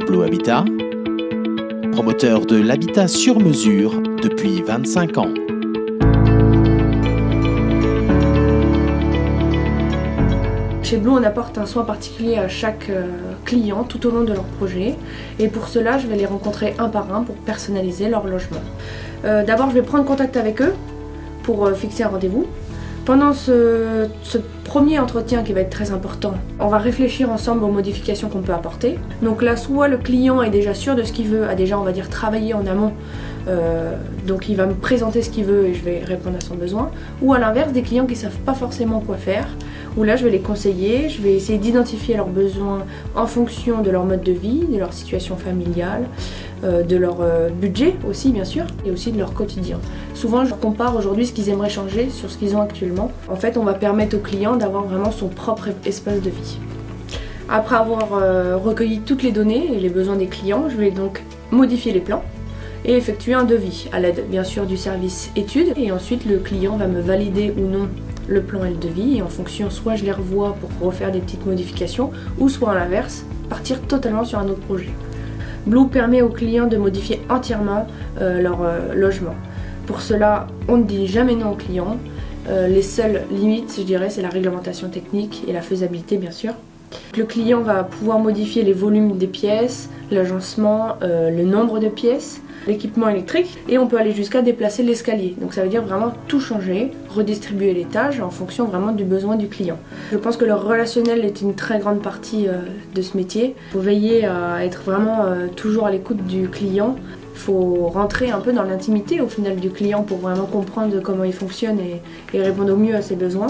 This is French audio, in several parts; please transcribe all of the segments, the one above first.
Blue Habitat, promoteur de l'habitat sur mesure depuis 25 ans. Chez Blue, on apporte un soin particulier à chaque client tout au long de leur projet. Et pour cela, je vais les rencontrer un par un pour personnaliser leur logement. D'abord, je vais prendre contact avec eux pour fixer un rendez-vous. Pendant ce premier entretien qui va être très important, on va réfléchir ensemble aux modifications qu'on peut apporter. Donc là, soit le client est déjà sûr de ce qu'il veut, a déjà, on va dire, travaillé en amont, donc il va me présenter ce qu'il veut et je vais répondre à son besoin. Ou à l'inverse, des clients qui ne savent pas forcément quoi faire, où là je vais les conseiller, je vais essayer d'identifier leurs besoins en fonction de leur mode de vie, de leur situation familiale, de leur budget aussi bien sûr, et aussi de leur quotidien. Souvent je compare aujourd'hui ce qu'ils aimeraient changer sur ce qu'ils ont actuellement. En fait, on va permettre au client d'avoir vraiment son propre espace de vie. Après avoir recueilli toutes les données et les besoins des clients, je vais donc modifier les plans et effectuer un devis à l'aide bien sûr du service études, et ensuite le client va me valider ou non le plan et le devis, et en fonction, soit je les revois pour refaire des petites modifications, ou soit à l'inverse, partir totalement sur un autre projet. Blue permet aux clients de modifier entièrement leur logement. Pour cela, on ne dit jamais non aux clients. Les seules limites, je dirais, c'est la réglementation technique et la faisabilité bien sûr. Le client va pouvoir modifier les volumes des pièces, l'agencement, le nombre de pièces, l'équipement électrique, et on peut aller jusqu'à déplacer l'escalier. Donc ça veut dire vraiment tout changer, redistribuer les tâches en fonction vraiment du besoin du client. Je pense que le relationnel est une très grande partie de ce métier. Il faut veiller à être vraiment toujours à l'écoute du client. Il faut rentrer un peu dans l'intimité au final du client pour vraiment comprendre comment il fonctionne et répondre au mieux à ses besoins.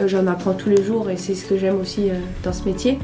J'en apprends tous les jours et c'est ce que j'aime aussi dans ce métier.